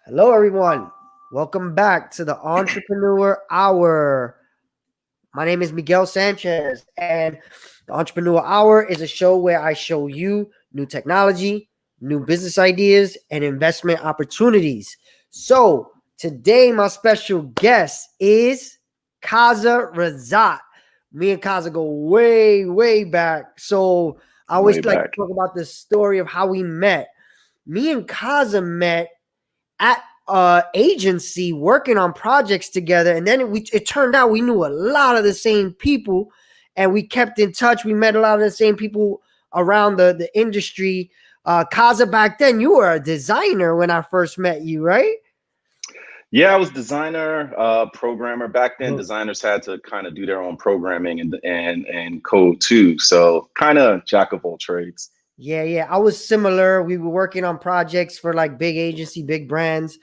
Hello, everyone. Welcome back to the Entrepreneur Hour. My name is Miguel Sanchez, and the Entrepreneur Hour is a show where I show you new technology, new business ideas, and investment opportunities. So, today, my special guest is Kaza Razat. Me and Kaza go way, way back. So, I Way always like to back. talk about the story of how we met. Me and Kaza met at agency working on projects together, and then it turned out we knew a lot of the same people, and we kept in touch. We met a lot of the same people around the industry. Kaza, back then you were a designer when I first met you, right? Yeah, I was designer, programmer. Back then, designers had to kind of do their own programming and code too. So kind of jack of all trades. Yeah. I was similar. We were working on projects for like big agency, big brands.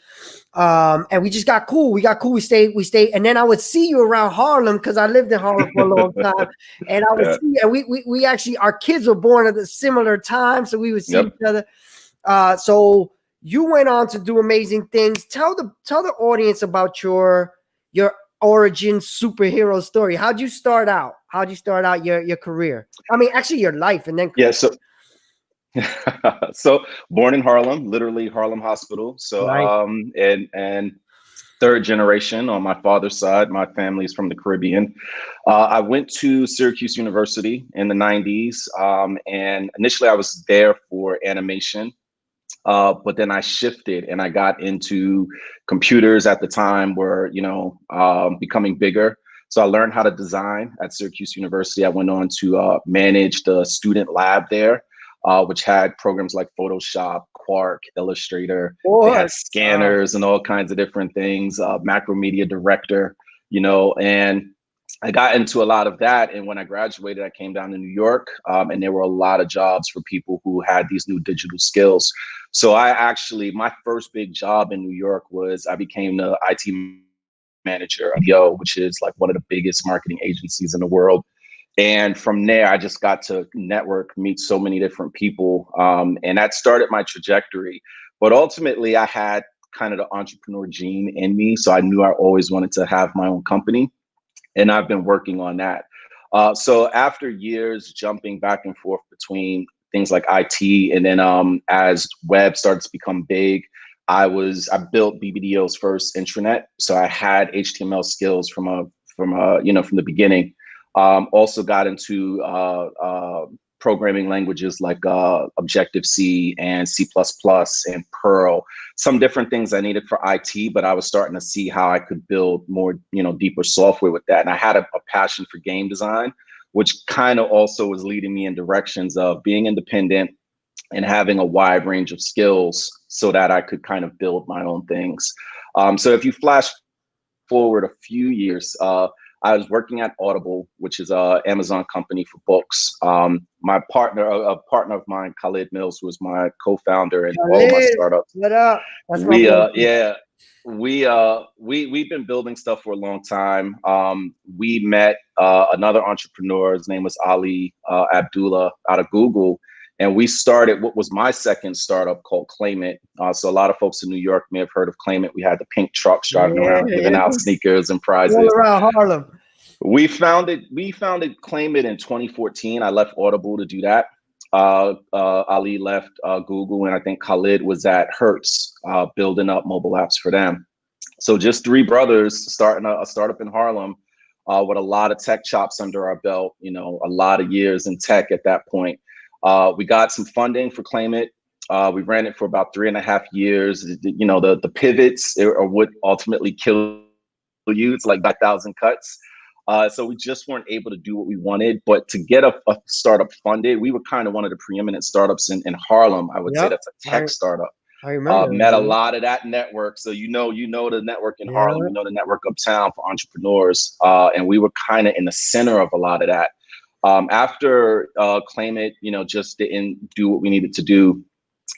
And we just got cool. We got cool. We stayed. And then I would see you around Harlem because I lived in Harlem for a long time. And I would Yeah. see, and we actually, our kids were born at a similar time. So we would see Yep. each other. So you went on to do amazing things. Tell the audience about your origin superhero story. How'd you start out? How'd you start out your career? I mean, actually your life and then Yeah. So born in Harlem, literally Harlem Hospital. So right. and third generation on my father's side. My family's from the Caribbean. I went to Syracuse University in the 90s. And initially I was there for animation. But then I shifted and I got into computers at the time were, becoming bigger. So I learned how to design at Syracuse University. I went on to manage the student lab there, which had programs like Photoshop, Quark, Illustrator. They Boy, had scanners and all kinds of different things, Macromedia Director, and I got into a lot of that. And when I graduated, I came down to New York, and there were a lot of jobs for people who had these new digital skills. So my first big job in New York was I became the IT manager at IPO, which is like one of the biggest marketing agencies in the world. And from there, I just got to network, meet so many different people. And that started my trajectory. But ultimately, I had kind of the entrepreneur gene in me. So I knew I always wanted to have my own company. And I've been working on that. So after years jumping back and forth between things like IT, and then as web started to become big, I built BBDO's first intranet, so I had HTML skills from the beginning. Also got into programming languages like Objective C and C++ and Perl, some different things I needed for IT, but I was starting to see how I could build more, deeper software with that. And I had a passion for game design, which kind of also was leading me in directions of being independent and having a wide range of skills so that I could kind of build my own things. So if you flash forward a few years, I was working at Audible, which is a Amazon company for books. My partner, a partner of mine, Khalid Mills, was my co-founder in all of my startups. What up? That's my We boy. we've been building stuff for a long time. We met another entrepreneur. His name was Ali Abdullah out of Google. And we started what was my second startup called Claim It. So a lot of folks in New York may have heard of Claim It. We had the pink trucks driving around giving out sneakers and prizes. All around Harlem. We founded Claim It in 2014. I left Audible to do that. Ali left Google, and I think Khalid was at Hertz building up mobile apps for them. So just three brothers starting a startup in Harlem with a lot of tech chops under our belt, a lot of years in tech at that point. We got some funding for Claim It. We ran it for about 3.5 years. The pivots are what ultimately kill you. It's like 1,000 cuts. So we just weren't able to do what we wanted. But to get a startup funded, we were kind of one of the preeminent startups in Harlem. I would say that's a tech startup. I remember. Met a lot of that network. So you know the network in Harlem, the network uptown for entrepreneurs. And we were kind of in the center of a lot of that. After Claim It, just didn't do what we needed to do.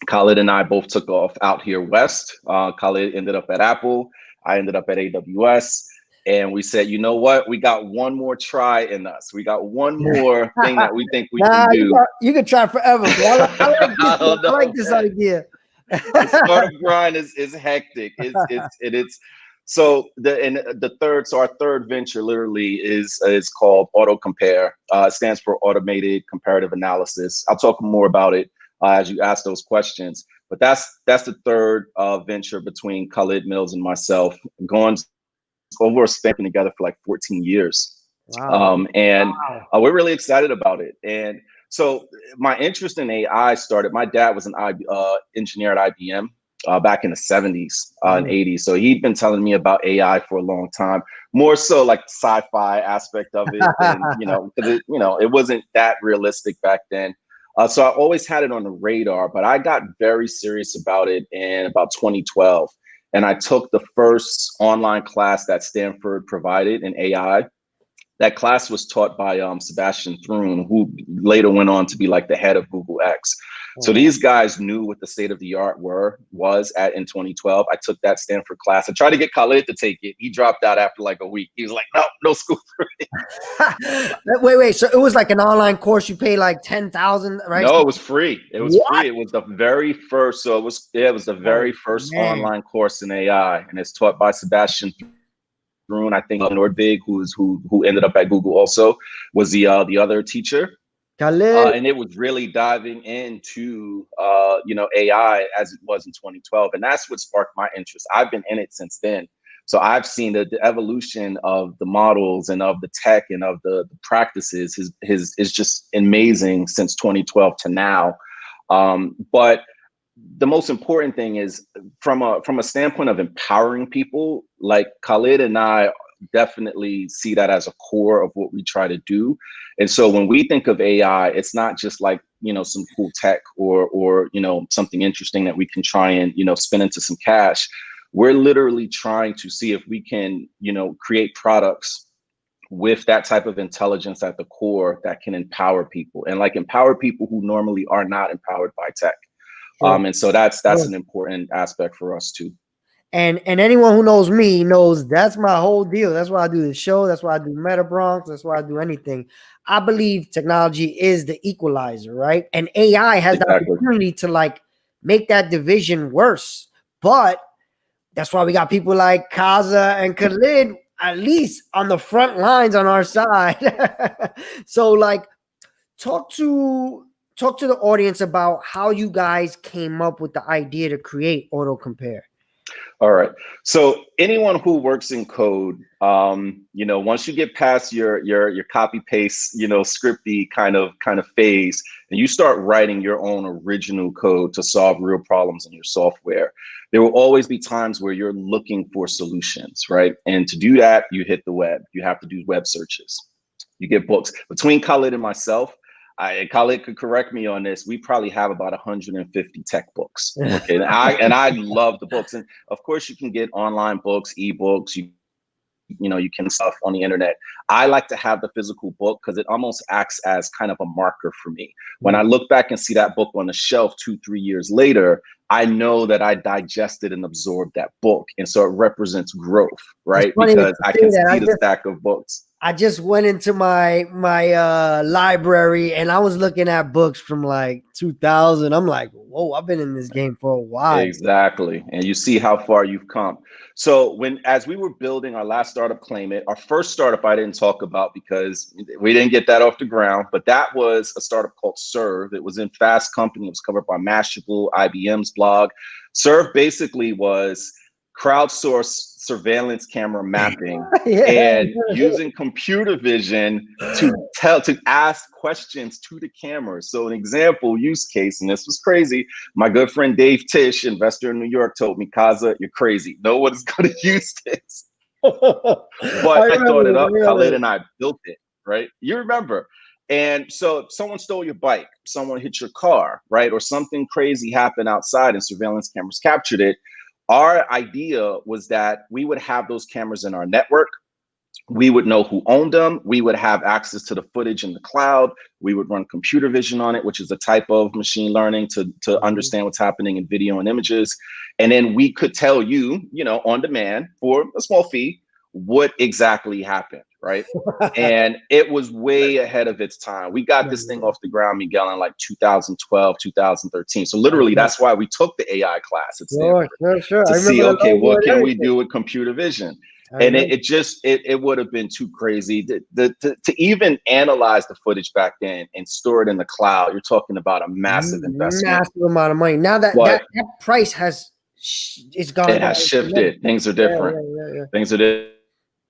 Khalid and I both took off out here west. Khalid ended up at Apple. I ended up at AWS. And we said, you know what? We got one more try in us. We got one more thing that we think we can do. You can try forever. I like this idea. The startup grind is hectic. It's so our third venture literally is called Auto Compare. It stands for Automated Comparative Analysis. I'll talk more about it as you ask those questions. But that's the third venture between Khalid Mills and myself, going over stamping together for like 14 years. Wow. And Wow. we're really excited about it. And so my interest in AI started. My dad was an engineer at IBM back in the 70s and 80s. So he'd been telling me about AI for a long time, more so like sci-fi aspect of it. And, because it wasn't that realistic back then. So I always had it on the radar, but I got very serious about it in about 2012. And I took the first online class that Stanford provided in AI. That class was taught by Sebastian Thrun, who later went on to be like the head of Google X. So these guys knew what the state of the art was in 2012. I took that Stanford class. I tried to get Khalid to take it. He dropped out after like a week. He was like, no school for me. Wait. So it was like an online course. You pay like 10,000, right? No, it was free. It was free. It was the very first. So it was the very first online course in AI, and it's taught by Sebastian Thrun. I think Nordvig, who ended up at Google also, was the other teacher. And it was really diving into AI as it was in 2012, and that's what sparked my interest. I've been in it since then, so I've seen the evolution of the models and of the tech and of the practices is just amazing since 2012 to now. But the most important thing is from a standpoint of empowering people, like Khalid and I definitely see that as a core of what we try to do. And so when we think of AI, it's not just like, some cool tech or something interesting that we can try and, spin into some cash. We're literally trying to see if we can, create products with that type of intelligence at the core that can empower people and like empower people who normally are not empowered by tech. And so that's an important aspect for us too. And anyone who knows me knows that's my whole deal. That's why I do the show. That's why I do MetaBronx. That's why I do anything. I believe technology is the equalizer, right? And AI has the opportunity to like make that division worse. But that's why we got people like Kaza and Khalid at least on the front lines on our side. So like talk to the audience about how you guys came up with the idea to create Auto Compare. All right. So anyone who works in code, once you get past your copy paste, scripty kind of phase, and you start writing your own original code to solve real problems in your software, there will always be times where you're looking for solutions, right? And to do that, you hit the web. You have to do web searches. You get books. Between Khalid and myself, Khalid could correct me on this, we probably have about 150 tech books. Okay. And I love the books. And of course you can get online books, ebooks, you can stuff on the internet. I like to have the physical book because it almost acts as kind of a marker for me. When I look back and see that book on the shelf 2-3 years later, I know that I digested and absorbed that book. And so it represents growth, right? Because I can see the stack of books. I just went into my library and I was looking at books from like 2000. I'm like, whoa, I've been in this game for a while. Exactly. And you see how far you've come. So as we were building our last startup, Claim It, our first startup I didn't talk about because we didn't get that off the ground, but that was a startup called Serve. It was in Fast Company. It was covered by Mashable, IBM's blog. Serve basically was crowdsourced surveillance camera mapping and using computer vision to ask questions to the cameras. So an example use case, and this was crazy. My good friend Dave Tish, investor in New York, told me, Kaza, you're crazy. No one is going to use this. But I thought it up. Khalid and I built it, right? You remember. And so if someone stole your bike, someone hit your car, right? Or something crazy happened outside and surveillance cameras captured it. Our idea was that we would have those cameras in our network. We would know who owned them. We would have access to the footage in the cloud. We would run computer vision on it, which is a type of machine learning to understand what's happening in video and images. And then we could tell you, on demand for a small fee, what exactly happened, right? And it was way ahead of its time. We got this thing off the ground, Miguel, in like 2012, 2013. So literally, that's why we took the AI class at Stanford to see, okay, what can we do with computer vision? And it would have been too crazy to even analyze the footage back then and store it in the cloud. You're talking about a massive investment. Massive amount of money. Now that price has gone it has shifted. Things are different. Things are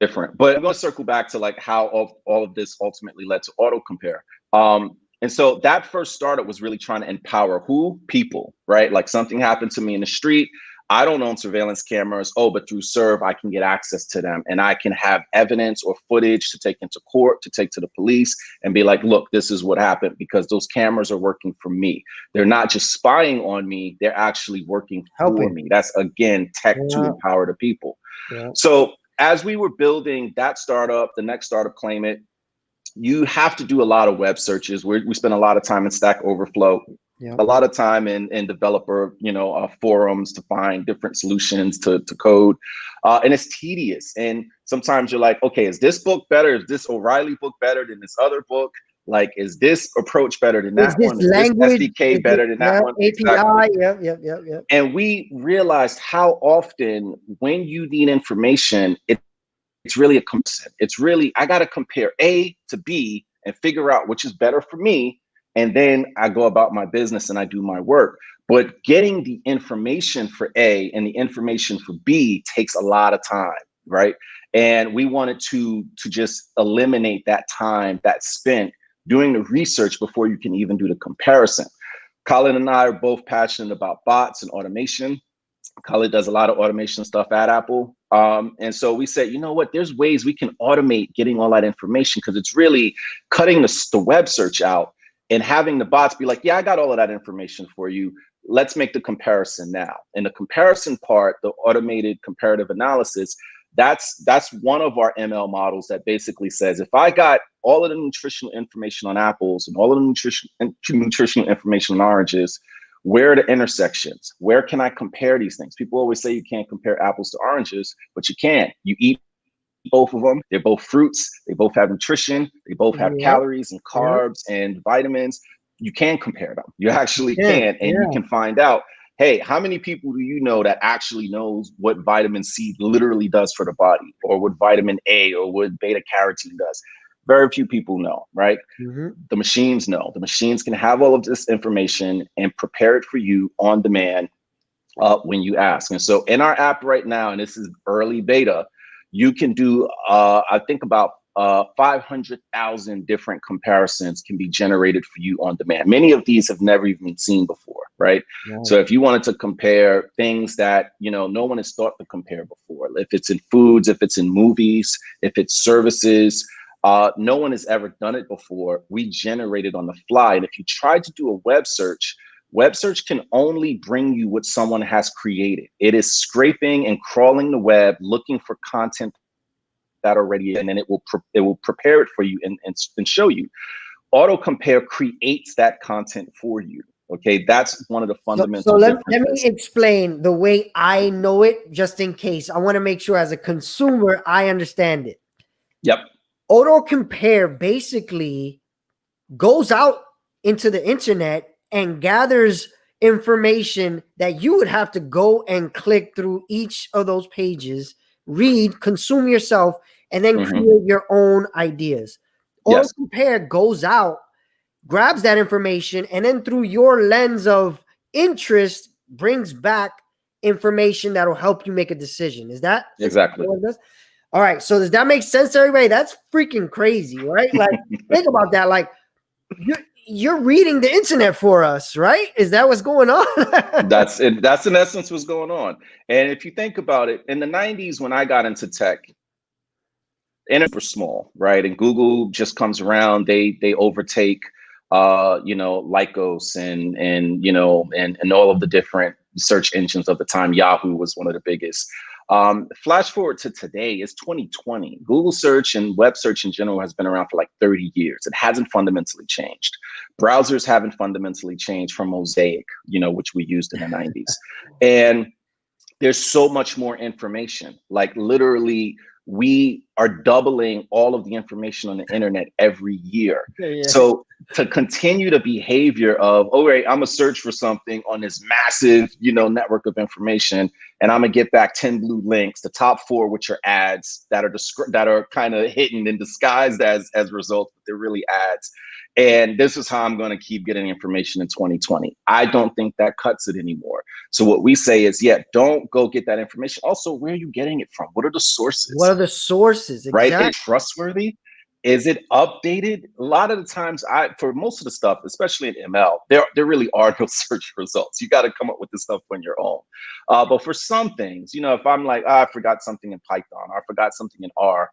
different. But I'm going to circle back to like how all of this ultimately led to auto compare. And so that first startup was really trying to empower people, right? Like something happened to me in the street. I don't own surveillance cameras. Oh, but through Serve, I can get access to them and I can have evidence or footage to take into court, to take to the police and be like, look, this is what happened because those cameras are working for me. They're not just spying on me. They're actually working for me. That's, again, tech to empower the people. So as we were building that startup, the next startup, Claim It, you have to do a lot of web searches. We spend a lot of time in Stack Overflow. A lot of time in developer, forums to find different solutions to code. And it's tedious. And sometimes you're like, okay, is this book better? Is this O'Reilly book better than this other book? Like, is this approach better than that one? Is this SDK better than that one? API, exactly. And we realized how often when you need information, it's really a comparison. It's really, I got to compare A to B and figure out which is better for me. And then I go about my business and I do my work. But getting the information for A and the information for B takes a lot of time, right? And we wanted to just eliminate that time that's spent doing the research before you can even do the comparison. Colin and I are both passionate about bots and automation. Colin does a lot of automation stuff at Apple. And so we said, you know what, there's ways we can automate getting all that information because it's really cutting the web search out. And having the bots be like, yeah, I got all of that information for you. Let's make the comparison now. And the comparison part, the automated comparative analysis, that's one of our ML models that basically says, if I got all of the nutritional information on apples and all of the nutritional information on oranges, where are the intersections? Where can I compare these things? People always say you can't compare apples to oranges, but you can. You eat both of them. They're both fruits. They both have nutrition. They both have calories and carbs and vitamins. You can compare them. You actually can. And you can find out, hey, how many people do you know that actually knows what vitamin C literally does for the body, or what vitamin A or what beta carotene does? Very few people know, right? The machines know. The machines can have all of this information and prepare it for you on demand when you ask. And so in our app right now, and this is early beta, you can do, I think about 500,000 different comparisons can be generated for you on demand. Many of these have never even been seen before, right? So if you wanted to compare things that, no one has thought to compare before, if it's in foods, if it's in movies, if it's services, no one has ever done it before. We generate it on the fly. And if you try to do a web search can only bring you what someone has created. It is scraping and crawling the web, looking for content that already, and then it will prepare it for you and show you. Auto compare creates that content for you. Okay, that's one of the fundamental. So let me explain the way I know it, just in case. I want to make sure as a consumer I understand it. Yep. Auto compare basically goes out into the internet and gathers information that you would have to go and click through each of those pages, read, consume yourself, and then create your own ideas. Auto compare goes out, grabs that information, and then through your lens of interest brings back information that will help you make a decision. Is that exactly what it does? All right. So does that make sense to everybody? That's freaking crazy, right? Like, think about that. Like, you're reading the internet for us, right? Is that what's going on? That's it. That's in essence what's going on. And if you think about it, in the 90s, when I got into tech, internet was small, right? And Google just comes around, they overtake Lycos and all of the different search engines of the time. Yahoo was one of the biggest. Flash forward to today, it's 2020. Google search and web search in general has been around for like 30 years. It hasn't fundamentally changed. Browsers haven't fundamentally changed from Mosaic, which we used in the 90s. And there's so much more information. Like literally, we are doubling all of the information on the internet every year. Yeah. So to continue the behavior of, all right, I'm gonna search for something on this massive, network of information, and I'm gonna get back 10 blue links, the top 4, which are ads that are kind of hidden and disguised as results, but they're really ads. And this is how I'm going to keep getting information in 2020. I don't think that cuts it anymore. So what we say is, don't go get that information. Also, where are you getting it from? What are the sources? What are the sources? Right? Exactly. Is it trustworthy? Is it updated? A lot of the times, for most of the stuff, especially in ML, there really are no search results. You got to come up with this stuff on your own. But for some things, if I'm like, I forgot something in Python, or I forgot something in R,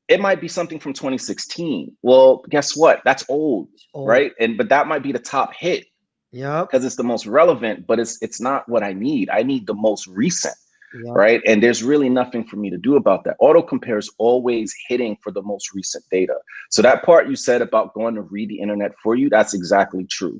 it might be something from 2016. Well, guess what? That's old, right? But that might be the top hit. Yeah. Because it's the most relevant, but it's not what I need. I need the most recent. Yep. Right. And there's really nothing for me to do about that. Auto compare is always hitting for the most recent data. So that part you said about going to read the internet for you, that's exactly true.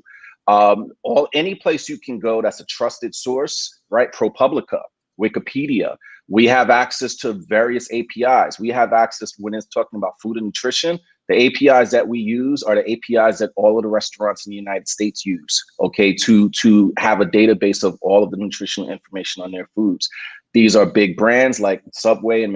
Any place you can go that's a trusted source, right? ProPublica, Wikipedia. We have access to various APIs. We have access when it's talking about food and nutrition. The APIs that we use are the APIs that all of the restaurants in the United States use, okay, to have a database of all of the nutritional information on their foods. These are big brands like Subway and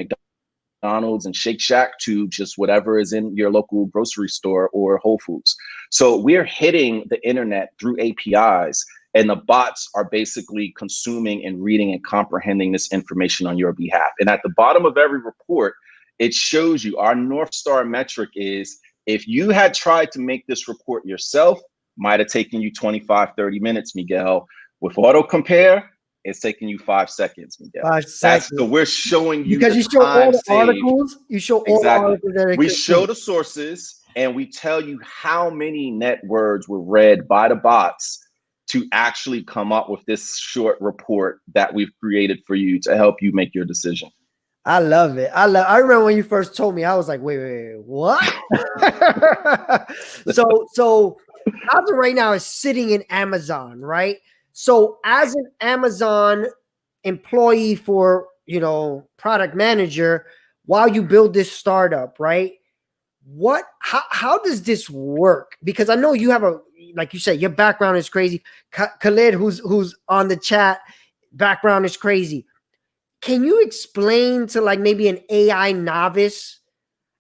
McDonald's and Shake Shack to just whatever is in your local grocery store or Whole Foods. So we're hitting the internet through APIs, and the bots are basically consuming and reading and comprehending this information on your behalf. And at the bottom of every report, it shows you our North Star metric is, if you had tried to make this report yourself, might have taken you 25, 30 minutes, Miguel. With auto compare, it's taking you 5 seconds, Miguel. 5 seconds. So we're showing you because you show all the articles. You show all the articles that we show the sources, and we tell you how many net words were read by the bots to actually come up with this short report that we've created for you to help you make your decision. I love it. I remember when you first told me, I was like, wait, what? so as of right now is sitting in Amazon, right? So as an Amazon employee for, product manager, while you build this startup, right? How does this work? Because I know you have like you said, your background is crazy. Khalid, who's on the chat, background is crazy. Can you explain to like maybe an AI novice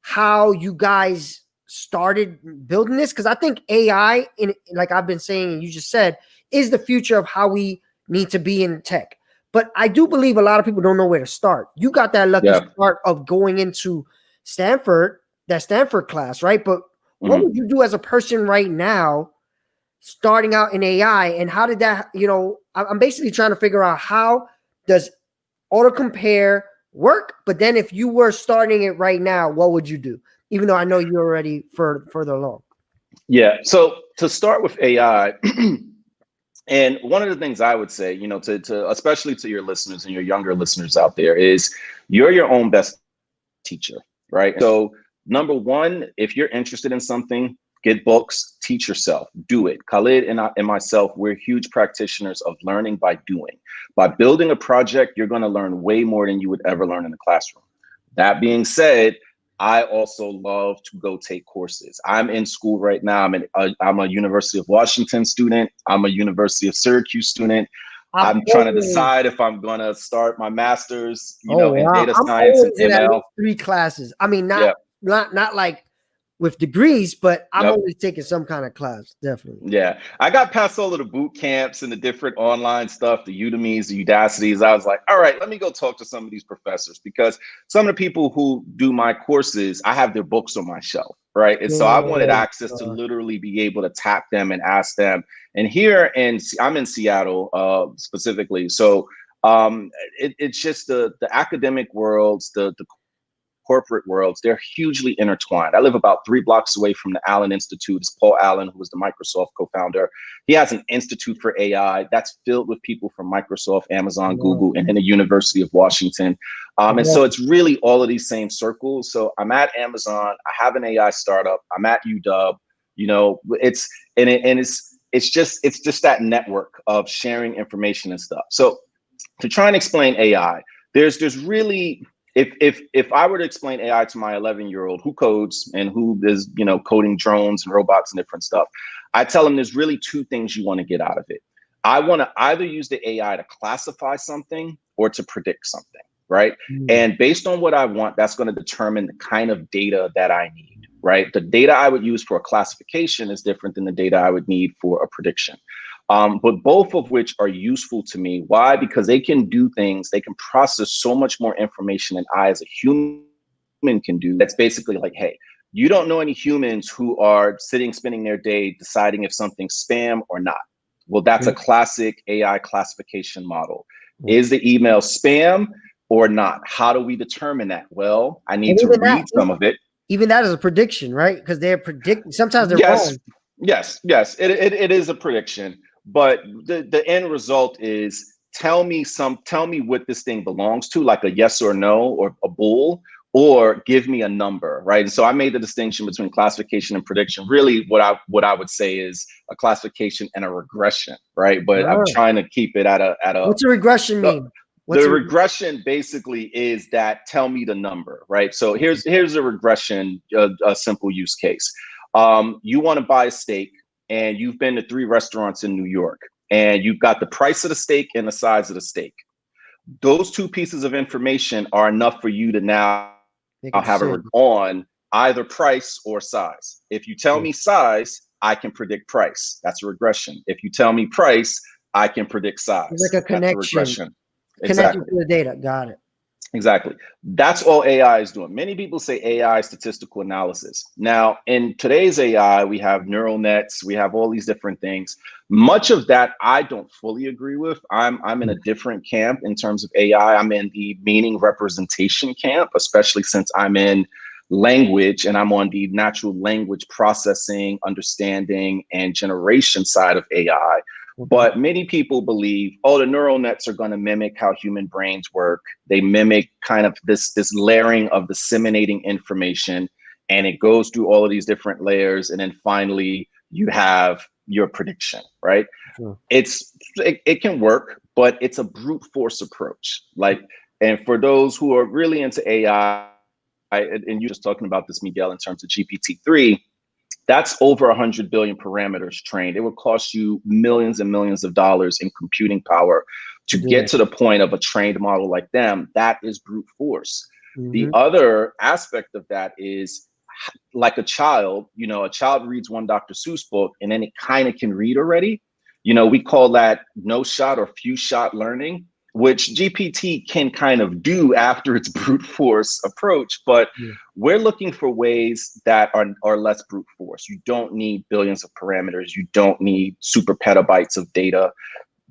how you guys started building this? Because I think AI, like I've been saying and you just said, is the future of how we need to be in tech. But I do believe a lot of people don't know where to start. You got that lucky start of going into that Stanford class, right? But what would you do as a person right now starting out in AI? And how did that, I'm basically trying to figure out, how does auto compare work? But then if you were starting it right now, what would you do? Even though I know you're already further along. Yeah. So to start with AI, and one of the things I would say, to especially to your listeners and your younger listeners out there, is you're your own best teacher, right? So number one, if you're interested in something, get books, teach yourself, do it. Khalid and myself, we're huge practitioners of learning by doing. By building a project, you're going to learn way more than you would ever learn in the classroom. That being said, I also love to go take courses. I'm in school right now. I'm a University of Washington student. I'm a University of Syracuse student. I'm trying to decide if I'm going to start my master's, in data science and ML. 3 classes. I mean, not like with degrees, but I'm always taking some kind of class, definitely. Yeah, I got past all of the boot camps and the different online stuff, the Udemy's, the Udacities. I was like, all right, let me go talk to some of these professors, because some of the people who do my courses, I have their books on my shelf, right? And so I wanted access to literally be able to tap them and ask them. And here, I'm in Seattle specifically, so it's just the academic worlds, the corporate worlds, they're hugely intertwined. I live about 3 blocks away from the Allen Institute. It's Paul Allen, who was the Microsoft co-founder. He has an institute for AI that's filled with people from Microsoft, Amazon, Google, and then the University of Washington. And so it's really all of these same circles. So I'm at Amazon. I have an AI startup. I'm at UW. It's just that network of sharing information and stuff. So to try and explain AI, there's really if I were to explain AI to my 11-year-old who codes and who is, coding drones and robots and different stuff, I tell them there's really two things you want to get out of it. I want to either use the AI to classify something or to predict something, right? And based on what I want, that's going to determine the kind of data that I need, right? The data I would use for a classification is different than the data I would need for a prediction. But both of which are useful to me. Why? Because they can do things, they can process so much more information than I as a human can do. That's basically like, hey, you don't know any humans who are spending their day deciding if something's spam or not. Well, that's a classic AI classification model. Is the email spam or not? How do we determine that? Well, I need to read some of it. Even that is a prediction, right? Because they're predicting. Sometimes they're wrong. Yes. It is a prediction. But the end result is tell me what this thing belongs to, like a yes or no or a bool, or give me a number, right? And so I made the distinction between classification and prediction. Really, what I would say is a classification and a regression, right? But I'm trying to keep it at a. What's a regression mean? The regression basically is that tell me the number, right? So here's a regression, a simple use case. You want to buy a steak, and you've been to 3 restaurants in New York, and you've got the price of the steak and the size of the steak. Those 2 pieces of information are enough for you to now have on either price or size. If you tell me size, I can predict price. That's a regression. If you tell me price, I can predict size. It's like a connection. That's a regression. Connected to the data. Got it. Exactly. That's all AI is doing. Many people say AI is statistical analysis. Now, in today's AI, we have neural nets, we have all these different things. Much of that I don't fully agree with. I'm in a different camp in terms of AI. I'm in the meaning representation camp, especially since I'm in language and I'm on the natural language processing, understanding, and generation side of AI. But many people believe, the neural nets are going to mimic how human brains work. They mimic kind of this layering of disseminating information, and it goes through all of these different layers. And then finally, you have your prediction, right? Sure. It can work, but it's a brute force approach. And for those who are really into AI, and you're just talking about this, Miguel, in terms of GPT-3, that's over 100 billion parameters trained. It would cost you millions and millions of dollars in computing power to get to the point of a trained model like them. That is brute force. The other aspect of that is like a child, a child reads one Dr. Seuss book and then it kind of can read already. We call that no shot or few shot learning, which GPT can kind of do after its brute force approach, but we're looking for ways that are less brute force. You don't need billions of parameters. You don't need super petabytes of data.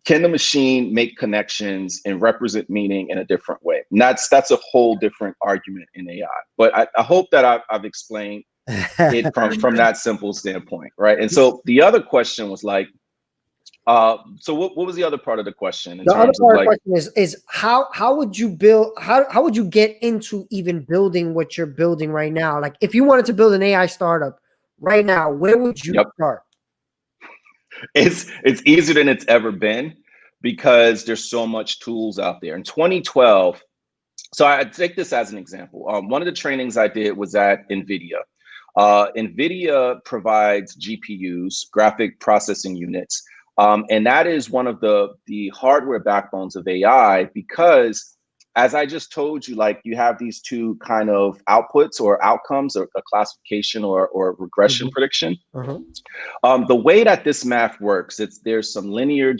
Can the machine make connections and represent meaning in a different way? And that's a whole different argument in AI. But I hope that I've explained it from that simple standpoint, right? And so the other question was like, so what was the other part of the question? The other part of the question is how would you build, how would you get into even building what you're building right now? Like if you wanted to build an AI startup right now, where would you start? It's easier than it's ever been because there's so much tools out there. In 2012, so I take this as an example. One of the trainings I did was at NVIDIA. NVIDIA provides GPUs, graphic processing units. And that is one of the hardware backbones of AI because, as I just told you, like you have these 2 kind of outputs or outcomes, or a classification or regression prediction. The way that this math works, there's some linear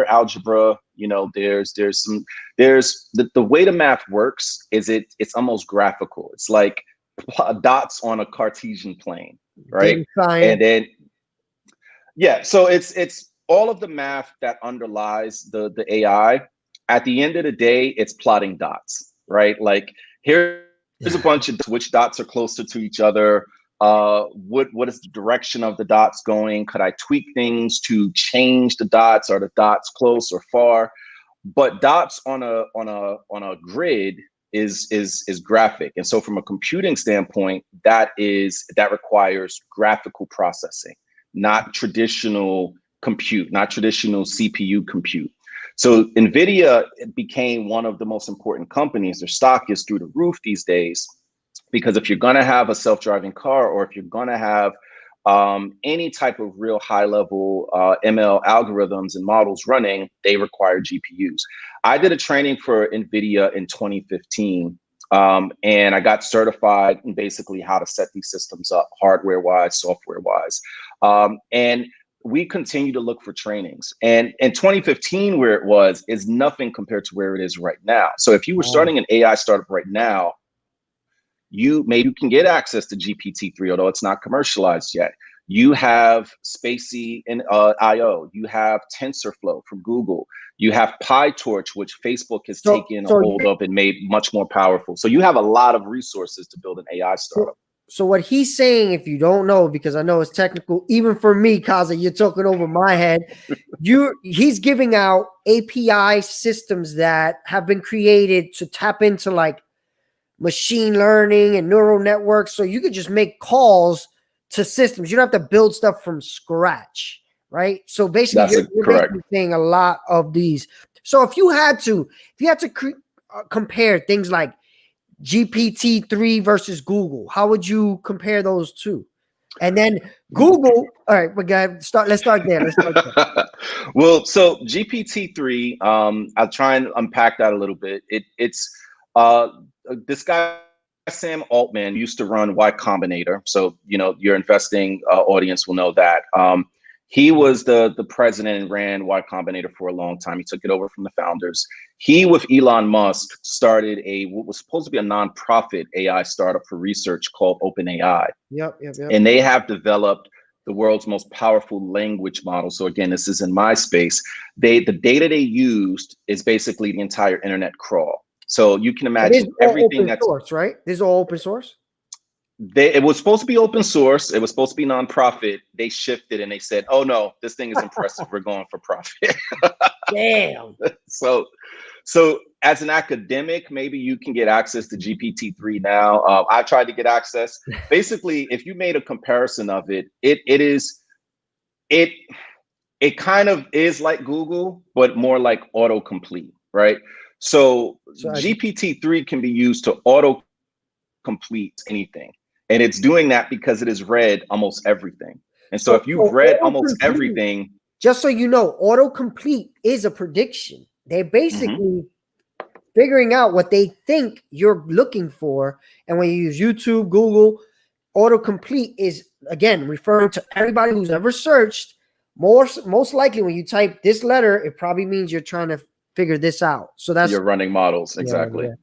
algebra. There's the way the math works is it's almost graphical. It's like dots on a Cartesian plane, right? And then so it's all of the math that underlies the AI. At the end of the day, it's plotting dots, right? Like here's a bunch of which dots are closer to each other. What is the direction of the dots going? Could I tweak things to change the dots? Are the dots close or far? But dots on a grid is graphic, and so from a computing standpoint, that requires graphical processing, not traditional compute, not traditional CPU compute. So NVIDIA became one of the most important companies. Their stock is through the roof these days, because if you're going to have a self-driving car, or if you're going to have any type of real high-level ML algorithms and models running, they require GPUs. I did a training for NVIDIA in 2015, and I got certified in basically how to set these systems up, hardware-wise, software-wise. And we continue to look for trainings. And in 2015, where it was, is nothing compared to where it is right now. So if you were starting an AI startup right now, you can get access to GPT-3, although it's not commercialized yet. You have Spacey and IO. You have TensorFlow from Google. You have PyTorch, which Facebook has taken a hold of and made much more powerful. So you have a lot of resources to build an AI startup. So what he's saying, if you don't know, because I know it's technical, even for me, Kaza, you're talking over my head. He's giving out API systems that have been created to tap into like machine learning and neural networks, so you could just make calls to systems. You don't have to build stuff from scratch, right? So basically, you're basically saying a lot of these. So if you had to compare things like GPT-3 versus Google, how would you compare those two? And then Google, all right, let's start there. Well, so GPT-3, I'll try and unpack that a little bit. It's this guy, Sam Altman, used to run Y Combinator. So, your investing audience will know that. He was the president and ran Y Combinator for a long time. He took it over from the founders. He, with Elon Musk, started what was supposed to be a nonprofit AI startup for research called OpenAI. Yep. And they have developed the world's most powerful language model. So again, this is in my space. The data they used is basically the entire internet crawl. So you can imagine everything that's open source, right? This is all open source. It was supposed to be open source. It was supposed to be nonprofit. They shifted and they said, "Oh no, this thing is impressive. We're going for profit." Damn. So as an academic, maybe you can get access to GPT-3 now. I tried to get access. Basically, if you made a comparison of it, it kind of is like Google, but more like autocomplete, right? So GPT-3 can be used to auto-complete anything. And it's doing that because it has read almost everything. And so if you've read almost everything. Just so you know, autocomplete is a prediction. They're basically figuring out what they think you're looking for. And when you use YouTube, Google, autocomplete is, again, referring to everybody who's ever searched. Most likely when you type this letter, it probably means you're trying to figure this out. So that's you're running models. Exactly. Yeah.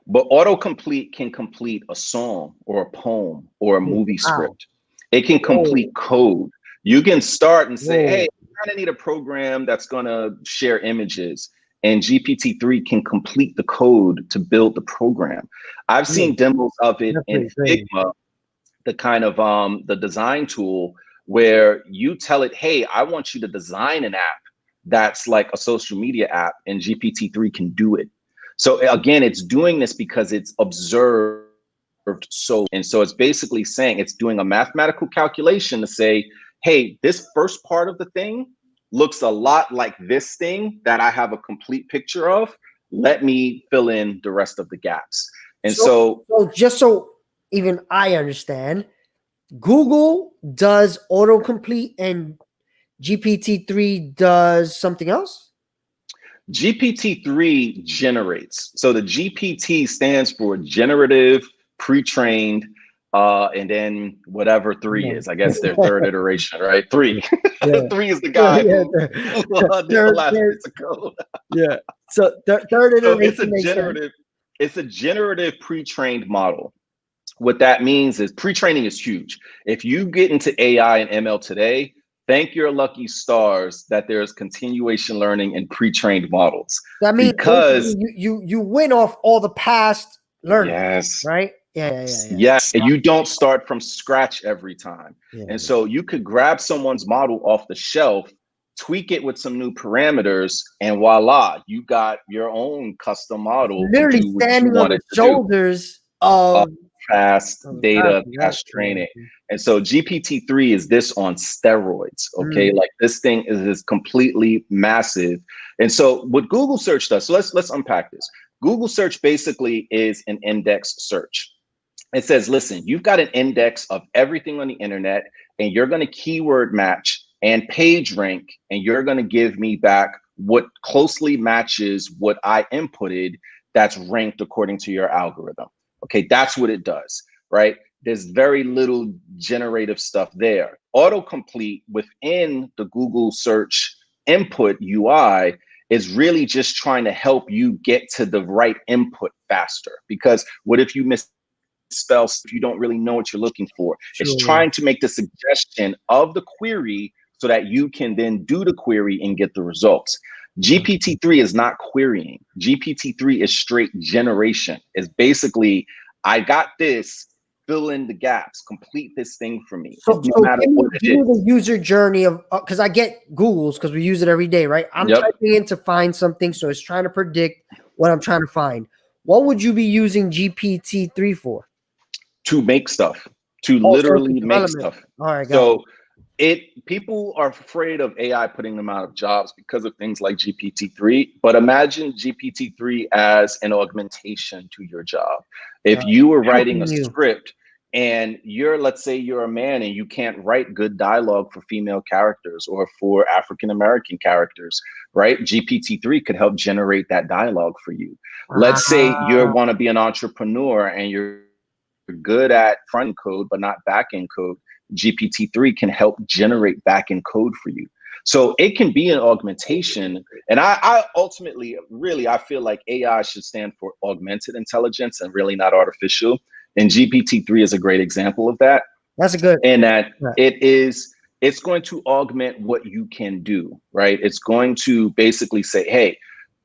But autocomplete can complete a song or a poem or a movie script. It can complete code. You can start and say, hey, I kind of need a program that's going to share images. And GPT-3 can complete the code to build the program. I've seen demos of it in Figma, the kind of the design tool where you tell it, hey, I want you to design an app that's like a social media app, and GPT-3 can do it. So again, it's doing this because it's observed. So it's basically saying it's doing a mathematical calculation to say, hey, this first part of the thing looks a lot like this thing that I have a complete picture of. Let me fill in the rest of the gaps. And so just so even I understand, Google does autocomplete and GPT-3 does something else? GPT-3 generates. So the GPT stands for generative, pre-trained, and then whatever 3 is. I guess their third iteration, right? 3. 3 is the guy who did the last piece of code. Yeah. So third iteration. It's a generative pre-trained model. What that means is pre-training is huge. If you get into AI and ML today, thank your lucky stars that there's continuation learning and pre-trained models. That means because you win off all the past learning. Yes. Right? Yes. And you don't start from scratch every time. And so you could grab someone's model off the shelf, tweak it with some new parameters, and voila, you got your own custom model. Literally standing on the shoulders of fast data, Exactly, fast yeah. training. And so GPT-3 is this on steroids, okay? Like this thing is completely massive. And so what Google search does, so let's unpack this. Google search basically is an index search. It says, listen, you've got an index of everything on the internet, and you're going to keyword match and page rank, and you're going to give me back what closely matches what I inputted that's ranked according to your algorithm. Okay, that's what it does, right? There's very little generative stuff there. Autocomplete within the Google search input UI is really just trying to help you get to the right input faster. Because what if you misspell if you don't really know what you're looking for? It's trying to make the suggestion of the query so that you can then do the query and get the results. GPT-3 is not querying. GPT-3 is straight generation. It's basically, I got this, fill in the gaps, complete this thing for me. So, no matter what it give me is. the user journey of, because I get Google's because we use it every day, right? I'm typing in to find something, so it's trying to predict what I'm trying to find. What would you be using GPT-3 for? To make stuff, to literally make stuff. All right, so people are afraid of AI putting them out of jobs because of things like GPT-3, but imagine GPT-3 as an augmentation to your job. If you were writing a script and let's say you're a man and you can't write good dialogue for female characters or for African-American characters, right? GPT-3 could help generate that dialogue for you. Let's say you want to be an entrepreneur and you're good at front-end code, but not back-end code. GPT-3 can help generate back-end code for you. So it can be an augmentation. And I ultimately, really, I feel like AI should stand for augmented intelligence and really not artificial. And GPT-3 is a great example of that. That's a good. And that it's going to augment what you can do, right? It's going to basically say, hey,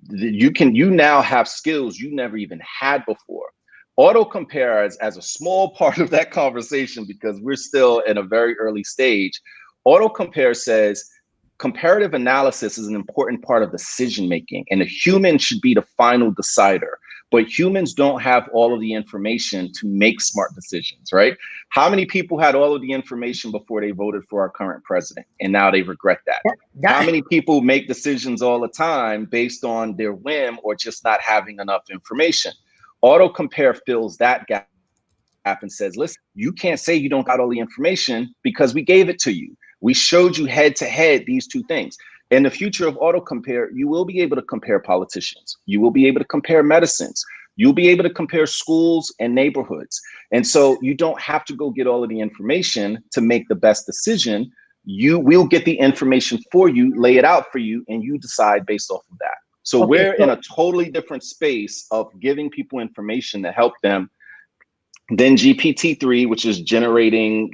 you now have skills you never even had before. Auto compare as a small part of that conversation, because we're still in a very early stage. Auto compare says comparative analysis is an important part of decision making, and a human should be the final decider. But humans don't have all of the information to make smart decisions, right? How many people had all of the information before they voted for our current president, and now they regret that? How many people make decisions all the time based on their whim or just not having enough information? Auto compare fills that gap and says, listen, you can't say you don't got all the information because we gave it to you. We showed you head to head these two things. In the future of auto compare, you will be able to compare politicians. You will be able to compare medicines. You'll be able to compare schools and neighborhoods. And so you don't have to go get all of the information to make the best decision. You will get the information for you, lay it out for you, and you decide based off of that. So we're in a totally different space of giving people information to help them than GPT-3, which is generating,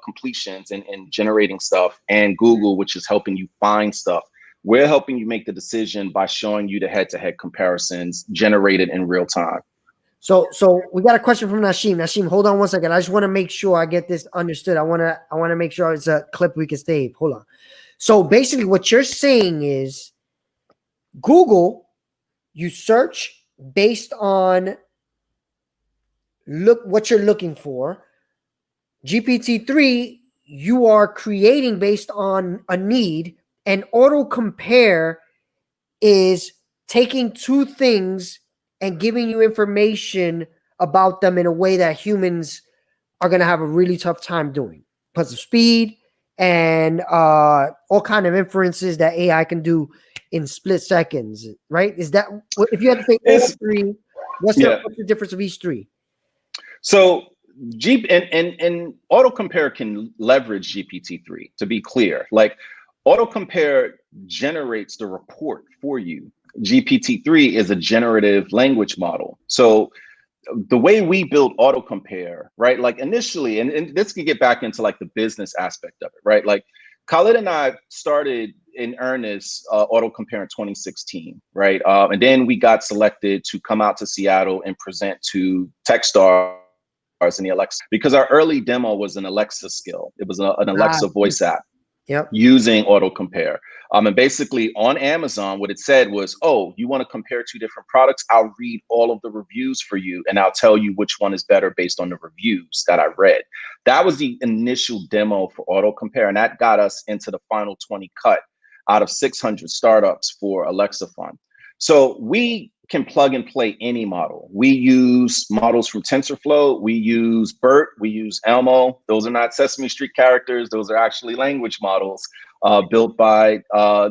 completions and generating stuff, and Google, which is helping you find stuff. We're helping you make the decision by showing you the head-to-head comparisons generated in real time. So we got a question from Nasheem. Nasheem, hold on one second. I just want to make sure I get this understood. I want to make sure it's a clip we can save. Hold on. So basically what you're saying is Google, you search based on what you're looking for. GPT-3, you are creating based on a need, and auto compare is taking two things and giving you information about them in a way that humans are going to have a really tough time doing because of speed and all kind of inferences that AI can do in split seconds, right? Is that, if you had to say all three, what's the difference of each three? So and auto compare can leverage GPT-3, to be clear. Like auto compare generates the report for you. GPT-3 is a generative language model. So the way we build auto compare, right? Like initially, and this can get back into like the business aspect of it, right? Like Khalid and I started in earnest auto compare in 2016, right? And then we got selected to come out to Seattle and present to Techstars in the Alexa, because our early demo was an Alexa skill. It was an Alexa voice app. Yep. using auto compare. And basically on Amazon, what it said was, oh, you want to compare two different products? I'll read all of the reviews for you and I'll tell you which one is better based on the reviews that I read. That was the initial demo for auto compare. And that got us into the final 20 cut out of 600 startups for Alexa Fund. So we can plug and play any model. We use models from TensorFlow. We use BERT. We use Elmo. Those are not Sesame Street characters. Those are actually language models built by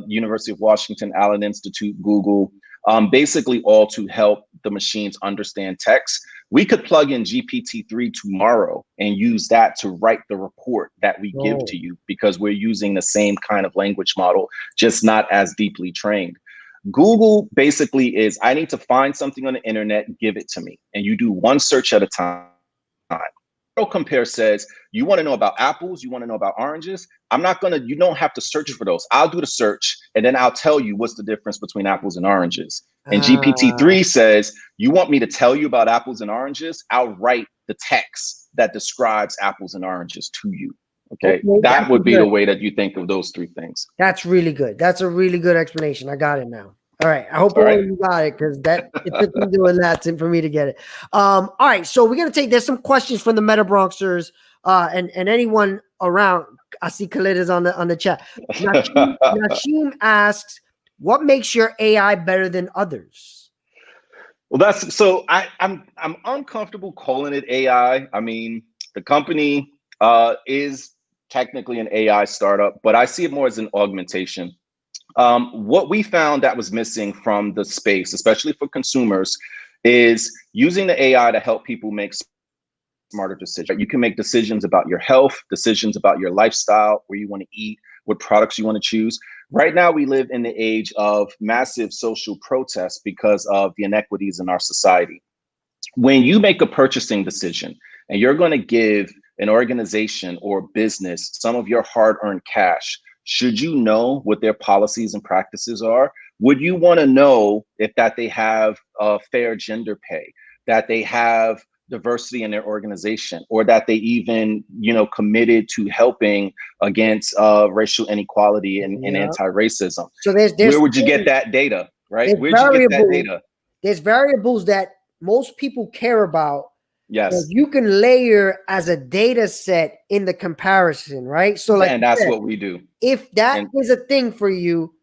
University of Washington, Allen Institute, Google, basically all to help the machines understand text. We could plug in GPT-3 tomorrow and use that to write the report that we give to you, because we're using the same kind of language model, just not as deeply trained. Google basically is, I need to find something on the internet, give it to me. And you do one search at a time. Auto compare says, you want to know about apples, you want to know about oranges. You don't have to search for those. I'll do the search and then I'll tell you what's the difference between apples and oranges. And GPT-3 says, you want me to tell you about apples and oranges? I'll write the text that describes apples and oranges to you. Okay, that would be the way that you think of those three things. That's really good. That's a really good explanation. I got it now. All right. I hope all you got it, because it took me doing that for me to get it. All right. So we're gonna there's some questions from the MetaBronxers and anyone around. I see Khalid is on the chat. Nasheem asks, what makes your AI better than others? Well, I'm uncomfortable calling it AI. I mean, the company is technically an AI startup, but I see it more as an augmentation. What we found that was missing from the space, especially for consumers, is using the AI to help people make smarter decisions. You can make decisions about your health, decisions about your lifestyle, where you want to eat, what products you want to choose. Right now, we live in the age of massive social protests because of the inequities in our society. When you make a purchasing decision and you're going to give an organization or business some of your hard-earned cash, should you know what their policies and practices are? Would you want to know that they have fair gender pay, that they have diversity in their organization, or that they even, committed to helping against racial inequality and anti-racism? So there's where would you get that data, right? Where'd you get that data? There's variables that most people care about. Yes. That you can layer as a data set in the comparison, right? So and that's what we do. If that is a thing for you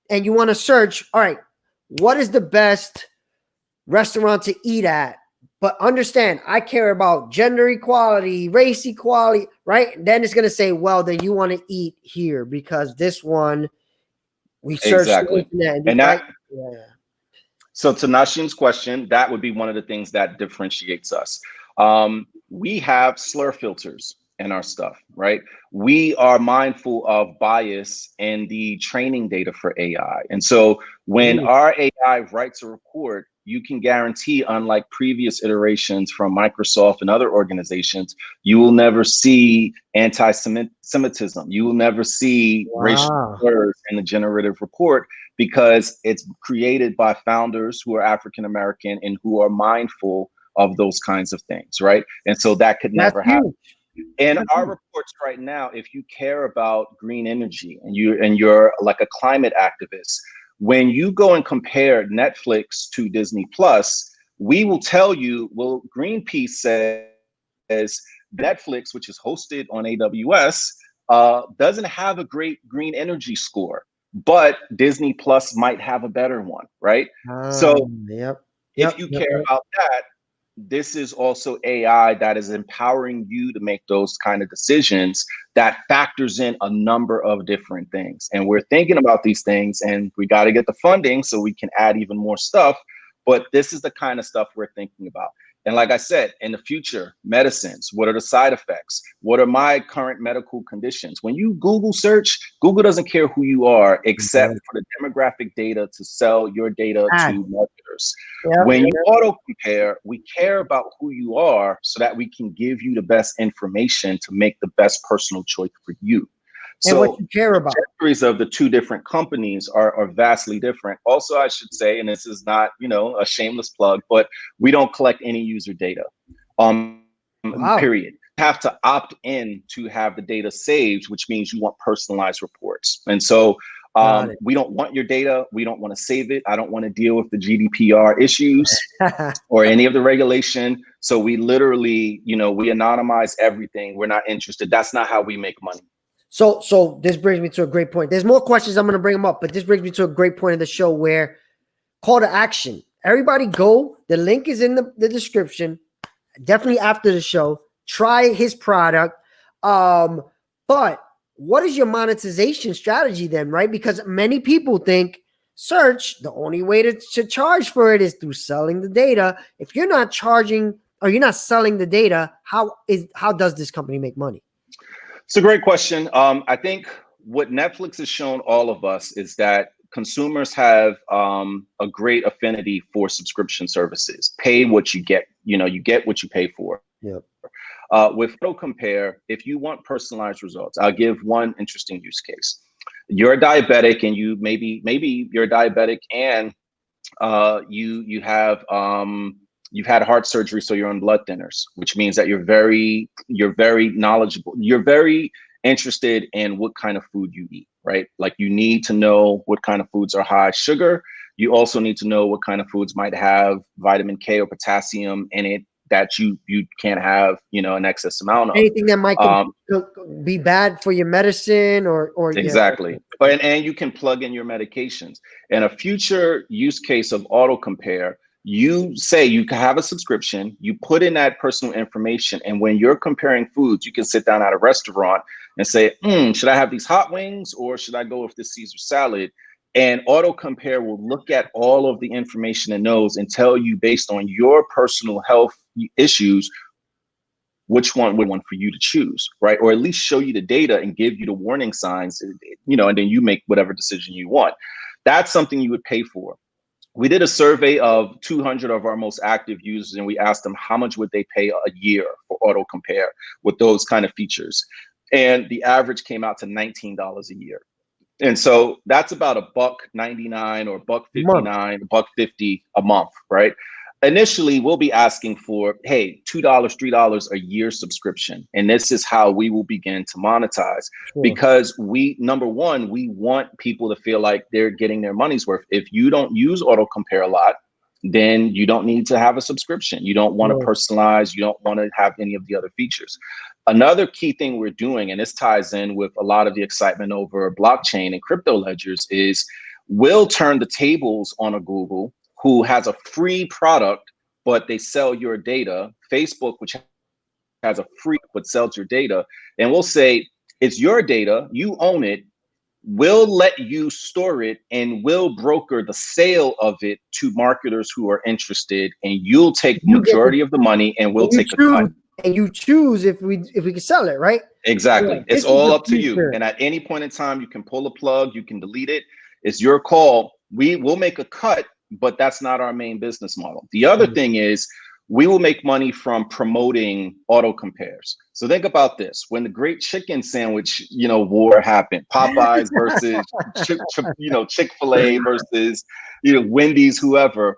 and you want to search, all right, what is the best restaurant to eat at? But understand, I care about gender equality, race equality, right? Then it's going to say, well, then you want to eat here because this one we searched exactly. the internet. So to Nasheem's question, that would be one of the things that differentiates us. We have slur filters in our stuff, right? We are mindful of bias in the training data for AI. And so when our AI writes a report, you can guarantee, unlike previous iterations from Microsoft and other organizations, you will never see anti-Semitism. You will never see racial slurs in the generative report, because it's created by founders who are African-American and who are mindful of those kinds of things, right? And so that could never happen. In our reports right now, if you care about green energy and you're like a climate activist, when you go and compare Netflix to Disney Plus, we will tell you, well, Greenpeace says Netflix, which is hosted on AWS, doesn't have a great green energy score, but Disney Plus might have a better one, right? So if you care about that, this is also AI that is empowering you to make those kind of decisions that factors in a number of different things. And we're thinking about these things, and we got to get the funding so we can add even more stuff. But this is the kind of stuff we're thinking about. And like I said, in the future, medicines, what are the side effects? What are my current medical conditions? When you Google search, Google doesn't care who you are, except for the demographic data to sell your data to marketers. When you auto compare, we care about who you are so that we can give you the best information to make the best personal choice for you. And so what you care about. The trajectories of the two different companies are vastly different. Also, I should say, and this is not, a shameless plug, but we don't collect any user data. Period. have to opt in to have the data saved, which means you want personalized reports. And so we don't want your data. We don't want to save it. I don't want to deal with the GDPR issues or any of the regulation. So we literally, we anonymize everything. We're not interested. That's not how we make money. So this brings me to a great point. There's more questions. I'm going to bring them up, but this brings me to a great point of the show where call to action. Everybody go. The link is in the description. Definitely after the show. Try his product. But what is your monetization strategy then, right? Because many people think search, the only way to charge for it is through selling the data. If you're not charging or you're not selling the data, how does this company make money? It's a great question. I think what Netflix has shown all of us is that consumers have a great affinity for subscription services. Pay what you get. You get what you pay for. Yep. With AutoCompare, if you want personalized results, I'll give one interesting use case. You're a diabetic, and you maybe you're a diabetic, and you have you've had heart surgery, so you're on blood thinners, which means that you're very knowledgeable. You're very interested in what kind of food you eat, right? Like you need to know what kind of foods are high sugar. You also need to know what kind of foods might have vitamin K or potassium in it that you can't have, an excess amount of. Anything that might be bad for your medicine or exactly. And you can plug in your medications. In a future use case of AutoCompare, you say you can have a subscription, you put in that personal information, and when you're comparing foods, you can sit down at a restaurant and say, should I have these hot wings or should I go with this Caesar salad? And AutoCompare will look at all of the information it knows and tell you based on your personal health issues, which one for you to choose, right? Or at least show you the data and give you the warning signs, and then you make whatever decision you want. That's something you would pay for. We did a survey of 200 of our most active users, and we asked them how much would they pay a year for AutoCompare with those kind of features. And the average came out to $19 a year. And so that's about $1.99 or $1.59, $1.50 a month, right? Initially, we'll be asking for, hey, $2, $3 a year subscription. And this is how we will begin to monetize. Sure. Because number one, we want people to feel like they're getting their money's worth. If you don't use AutoCompare a lot, then you don't need to have a subscription. You don't want to personalize. You don't want to have any of the other features. Another key thing we're doing, and this ties in with a lot of the excitement over blockchain and crypto ledgers, is we'll turn the tables on a Google who has a free product, but they sell your data. Facebook, which has a free but sells your data, and we'll say, it's your data, you own it, we'll let you store it, and we'll broker the sale of it to marketers who are interested, and you'll take the majority of the money, and we'll take a cut. And you choose if we can sell it, right? Exactly. Yeah, it's all up to you. And at any point in time, you can pull a plug, you can delete it. It's your call. We will make a cut, but that's not our main business model. The other thing is we will make money from promoting AutoCompares. So think about this. When the great chicken sandwich, war happened, Popeyes versus, Chick-fil-A versus, Wendy's, whoever.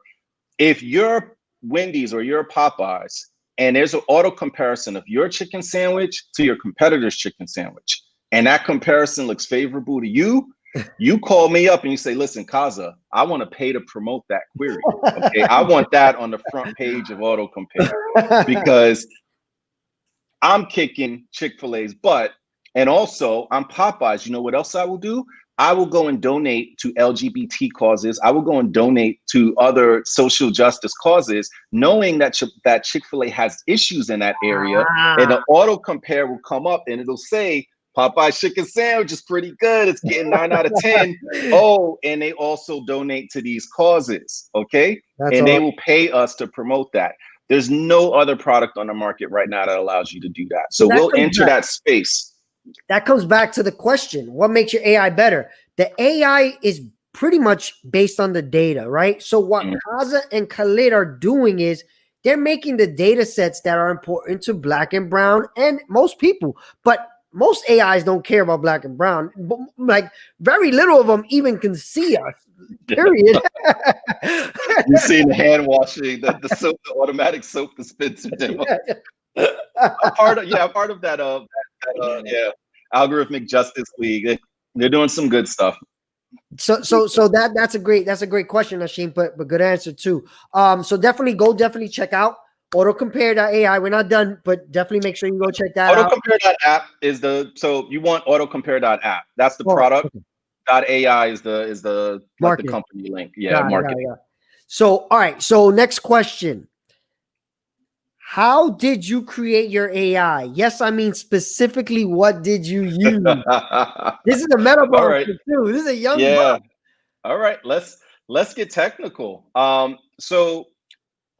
If you're Wendy's or you're Popeyes, and there's an auto comparison of your chicken sandwich to your competitor's chicken sandwich, and that comparison looks favorable to you, you call me up and you say, listen, Kaza, I want to pay to promote that query. Okay, I want that on the front page of AutoCompare because I'm kicking Chick-fil-A's butt. And also I'm Popeyes. You know what else I will do? I will go and donate to LGBT causes. I will go and donate to other social justice causes, knowing that that Chick-fil-A has issues in that area. And the AutoCompare will come up and it'll say, Popeye's chicken sandwich is pretty good. It's getting 9 out of 10. Oh, and they also donate to these causes, okay? And they will pay us to promote that. There's no other product on the market right now that allows you to do that. So we'll enter that space. That comes back to the question, what makes your AI better? The AI is pretty much based on the data, right? So what Kaza and Khalid are doing is they're making the data sets that are important to Black and brown and most people. But most AIs don't care about Black and brown. Like very little of them even can see us. Period. You've seen the hand washing, the soap, the automatic soap dispenser demo. I'm part of that. Yeah, Algorithmic Justice League. They're doing some good stuff. So that's a great question, Nasheem, but good answer too. So definitely check out autocompare.ai. We're not done, but definitely make sure you go check that out. Autocompare.app is so you want autocompare.app. That's the product. Okay. .ai is the like the company link. Yeah, marketing. Got it. So all right. So next question. How did you create your AI? Yes, I mean specifically, what did you use? This is a MetaBronx too. This is a young buck. All right, let's get technical. So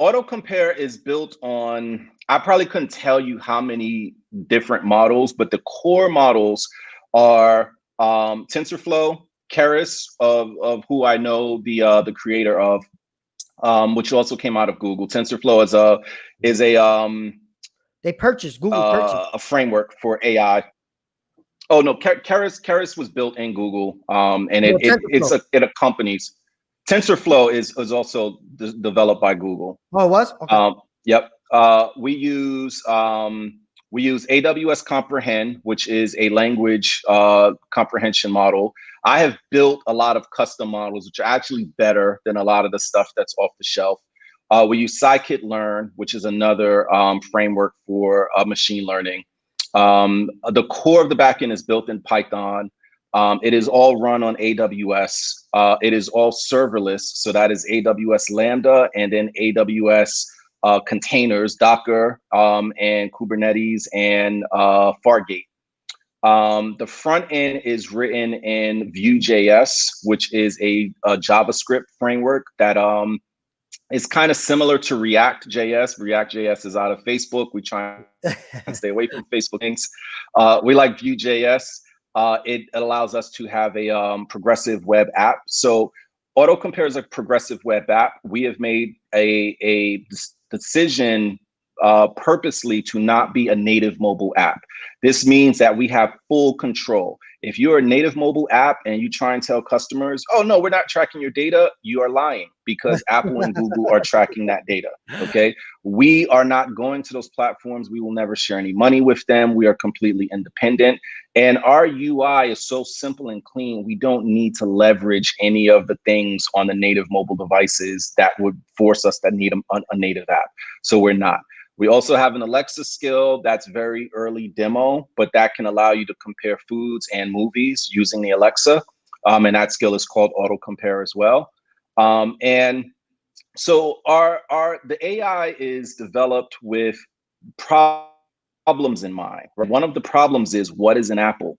AutoCompare is built on, I probably couldn't tell you how many different models, but the core models are TensorFlow, Keras, of who I know the creator of, which also came out of Google. TensorFlow is a they purchased Google a framework for AI. Oh no, Keras was built in Google, and it accompanies. TensorFlow is also developed by Google. Oh, it was? Okay. Yep. We use AWS Comprehend, which is a language comprehension model. I have built a lot of custom models, which are actually better than a lot of the stuff that's off the shelf. We use scikit-learn, which is another framework for machine learning. The core of the backend is built in Python. It is all run on AWS. It is all serverless. So that is AWS Lambda and then AWS containers, Docker, and Kubernetes and Fargate. The front end is written in Vue.js, which is a JavaScript framework that is kind of similar to React.js. React.js is out of Facebook. We try and stay away from Facebook things. We like Vue.js. It allows us to have a progressive web app. So AutoCompare is a progressive web app. We have made a decision purposely to not be a native mobile app. This means that we have full control. If you're a native mobile app and you try and tell customers, oh no, we're not tracking your data, you are lying, because Apple and Google are tracking that data, okay? We are not going to those platforms. We will never share any money with them. We are completely independent. And our UI is so simple and clean, we don't need to leverage any of the things on the native mobile devices that would force us to need a native app. So we're not. We also have an Alexa skill that's very early demo, but that can allow you to compare foods and movies using the Alexa. And that skill is called AutoCompare as well. And so the AI is developed with problems in mind. One of the problems is, what is an apple?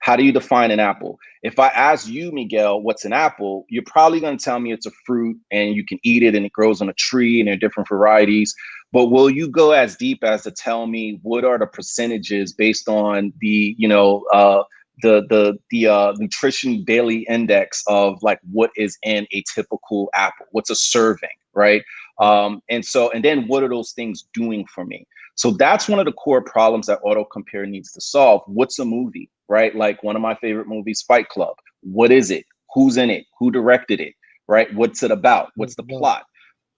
How do you define an apple? If I ask you, Miguel, what's an apple, you're probably going to tell me it's a fruit and you can eat it and it grows on a tree and there are different varieties. But will you go as deep as to tell me what are the percentages based on the, the nutrition daily index of like what is in a typical apple? What's a serving, right? And then what are those things doing for me? So that's one of the core problems that AutoCompare needs to solve. What's a movie, right? Like one of my favorite movies, Fight Club. What is it? Who's in it? Who directed it, right? What's it about? What's the plot?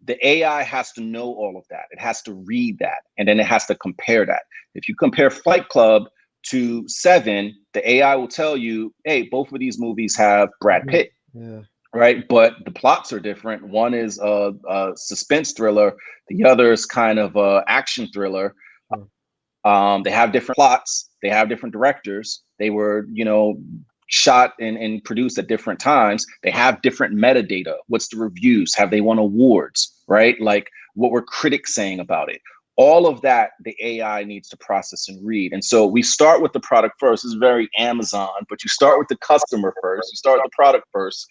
The AI has to know all of that. It has to read that, and then it has to compare that. If you compare Fight Club to Seven, the AI will tell you, hey, both of these movies have Brad Pitt. Yeah. Right? But the plots are different. One is a suspense thriller. The other is kind of a action thriller. They have different plots. They have different directors. They were, shot and produced at different times. They have different metadata. What's the reviews? Have they won awards? Right? Like, what were critics saying about it? All of that, the AI needs to process and read. And so we start with the product first. It's very Amazon, but you start with the customer first. You start with the product first.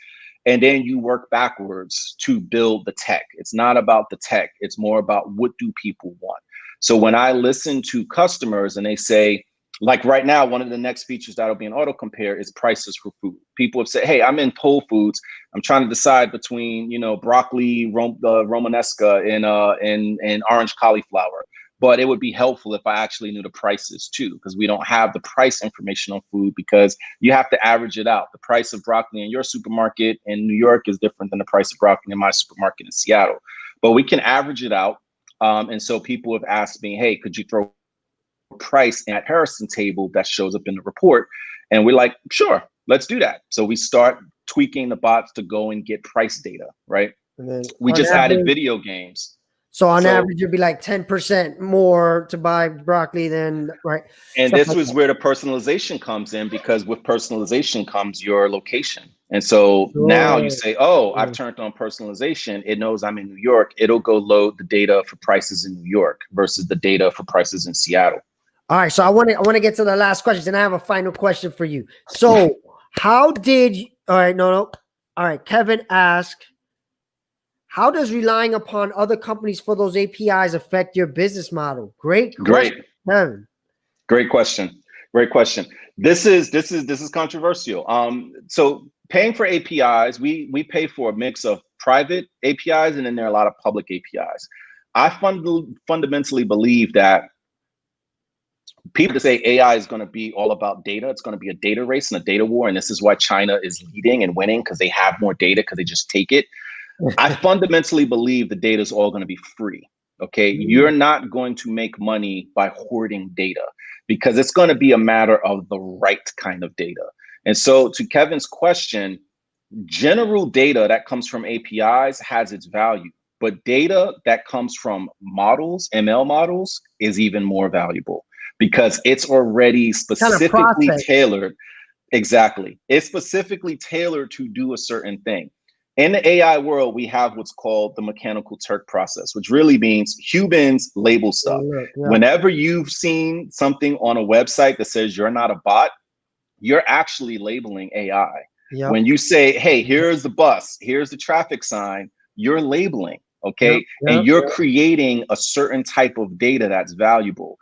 And then you work backwards to build the tech. It's not about the tech. It's more about what do people want. So when I listen to customers and they say, like right now, one of the next features that'll be in AutoCompare is prices for food. People have said, hey, I'm in Whole Foods. I'm trying to decide between, broccoli, Romanesca, and orange cauliflower. But it would be helpful if I actually knew the prices too, because we don't have the price information on food because you have to average it out. The price of broccoli in your supermarket in New York is different than the price of broccoli in my supermarket in Seattle. But we can average it out. And so people have asked me, hey, could you throw price in that comparison table that shows up in the report. And we're like, sure, let's do that. So we start tweaking the bots to go and get price data, right? And then We on just average, added video games. So on average, it'd be like 10% more to buy broccoli than, right? And Stuff this like was that. where the personalization comes in, because with personalization comes your location. And so now you say, oh, I've turned on personalization. It knows I'm in New York. It'll go load the data for prices in New York versus the data for prices in Seattle. All right. So I want to get to the last question, and I have a final question for you. So how did you, all right, no. All right. Kevin asked, how does relying upon other companies for those APIs affect your business model? Great question, Kevin. Great question. Great question. This is controversial. So paying for APIs, we pay for a mix of private APIs, and then there are a lot of public APIs. I fundamentally believe that people say AI is going to be all about data. It's going to be a data race and a data war, and this is why China is leading and winning, because they have more data, because they just take it. I fundamentally believe the data is all going to be free. Okay, you're not going to make money by hoarding data, because it's going to be a matter of the right kind of data. And so, to Kevin's question, general data that comes from APIs has its value, but data that comes from models, ML models, is even more valuable, because it's already specifically tailored. Exactly. It's specifically tailored to do a certain thing. In the AI world, we have what's called the mechanical Turk process, which really means humans label stuff. Whenever you've seen something on a website that says you're not a bot, you're actually labeling AI. When you say, hey, here's the bus, here's the traffic sign, you're labeling, okay? And you're creating a certain type of data that's valuable.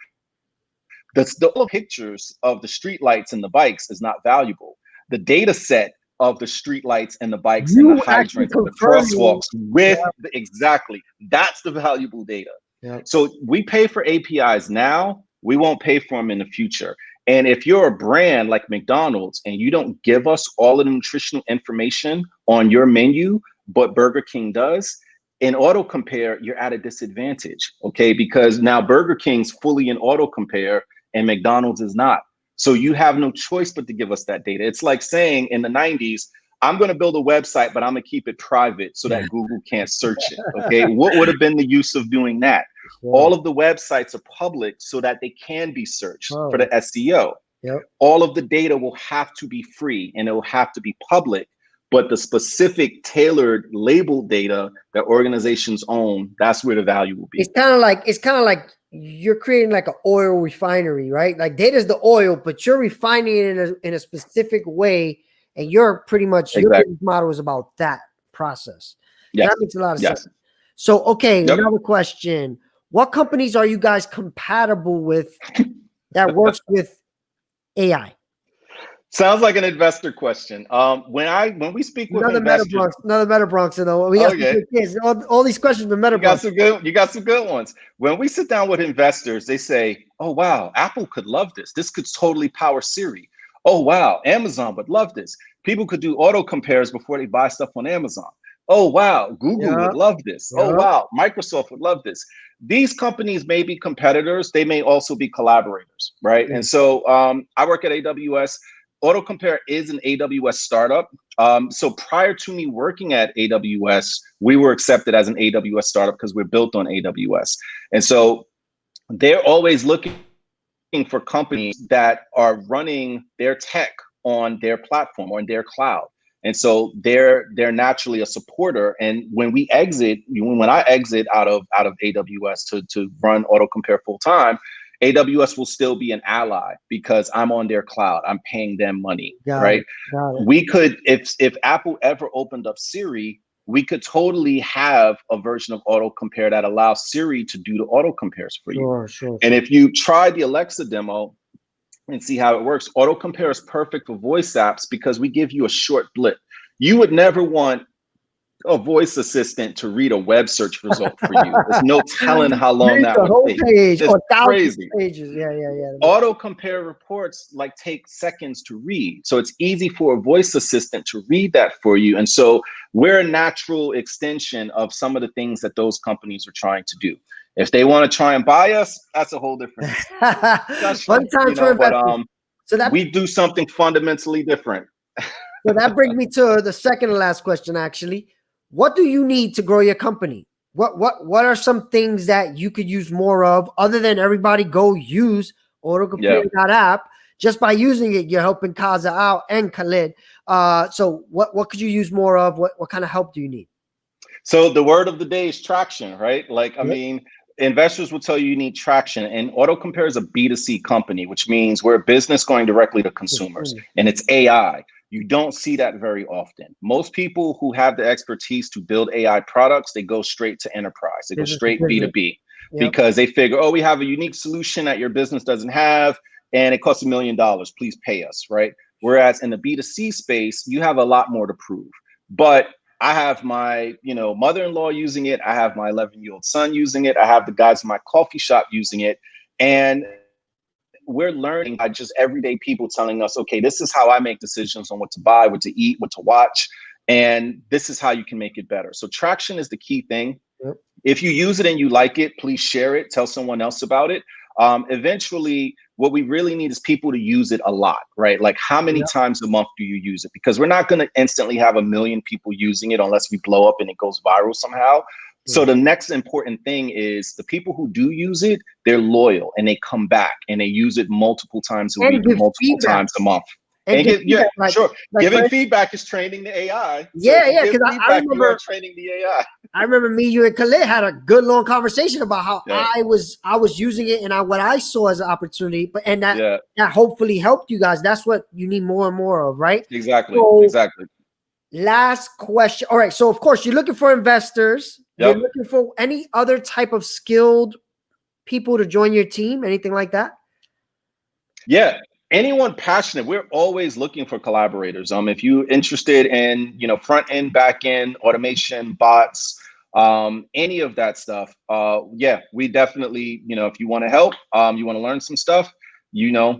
The pictures of the streetlights and the bikes is not valuable. The data set of the streetlights and the bikes and the hydrants and the crosswalks exactly, that's the valuable data. So we pay for APIs now, we won't pay for them in the future. And if you're a brand like McDonald's and you don't give us all of the nutritional information on your menu, but Burger King does, in auto compare, you're at a disadvantage, okay? Because now Burger King's fully in auto compare and McDonald's is not. So you have no choice but to give us that data. It's like saying in the 90s, I'm going to build a website, but I'm going to keep it private so that Google can't search it. Okay. What would have been the use of doing that? All of the websites are public so that they can be searched for the SEO. All of the data will have to be free and it will have to be public. But the specific tailored labeled data that organizations own, that's where the value will be. It's kind of like you're creating like an oil refinery, right? Like data is the oil, but you're refining it in a specific way, and you're pretty much your business model is about that process. That makes a lot of sense. So, okay, another question: what companies are you guys compatible with that works with AI? Sounds like an investor question. When we speak with investors, another MetaBronx, you know, we got some good kids. All these questions with MetaBronx. You got some good ones. When we sit down with investors, they say, "Oh wow, Apple could love this. This could totally power Siri. Oh wow, Amazon would love this. People could do auto compares before they buy stuff on Amazon. Oh wow, Google would love this. Oh wow, Microsoft would love this." These companies may be competitors. They may also be collaborators, right? And so I work at AWS. AutoCompare is an AWS startup. So prior to me working at AWS, we were accepted as an AWS startup because we're built on AWS. And so they're always looking for companies that are running their tech on their platform or in their cloud. And so they're naturally a supporter. And when I exit out of AWS to run AutoCompare full time, AWS will still be an ally because I'm on their cloud. I'm paying them money, right? We could, if Apple ever opened up Siri, we could totally have a version of AutoCompare that allows Siri to do the auto compares for you. And if you try the Alexa demo and see how it works, AutoCompare is perfect for voice apps because we give you a short blip. You would never want a voice assistant to read a web search result for you. There's no telling how long that would take. It's crazy. Pages. Yeah. Auto compare reports like take seconds to read. So it's easy for a voice assistant to read that for you. And so we're a natural extension of some of the things that those companies are trying to do. If they want to try and buy us, that's a whole different discussion. Fun time for investors. So that we do something fundamentally different. So that brings me to the second to last question, actually. What do you need to grow your company? What are some things that you could use more of other than everybody go use autocompare.app? Just by using it, you're helping Kaza out and Khalid. So what could you use more of? What kind of help do you need? So the word of the day is traction, right? Like, I mean, investors will tell you need traction, and AutoCompare is a B2C company, which means we're a business going directly to consumers, and it's AI. You don't see that very often. Most people who have the expertise to build AI products, they go straight to enterprise. They go straight B2B because they figure, oh, we have a unique solution that your business doesn't have, and it costs $1 million. Please pay us, right? Whereas in the B2C space, you have a lot more to prove. But I have my, mother-in-law using it. I have my 11-year-old son using it. I have the guys in my coffee shop using it. And we're learning by just everyday people telling us, okay, this is how I make decisions on what to buy, what to eat, what to watch. And this is how you can make it better. So traction is the key thing. If you use it and you like it, please share it. Tell someone else about it. Eventually, what we really need is people to use it a lot, right? Like how many times a month do you use it? Because we're not going to instantly have 1 million people using it unless we blow up and it goes viral somehow. So the next important thing is the people who do use it, they're loyal and they come back and they use it multiple times a week, multiple times a month. And giving feedback is training the AI. Because I remember training the AI. I remember me, you, and Khalid had a good long conversation about how I was using it and what I saw as an opportunity, that hopefully helped you guys. That's what you need more and more of, right? Exactly. Last question. All right. So of course you're looking for investors. You're looking for any other type of skilled people to join your team, anything like that? Yeah. Anyone passionate, we're always looking for collaborators. If you're interested in, front end, back end, automation, bots, any of that stuff, we definitely, if you want to help, you want to learn some stuff,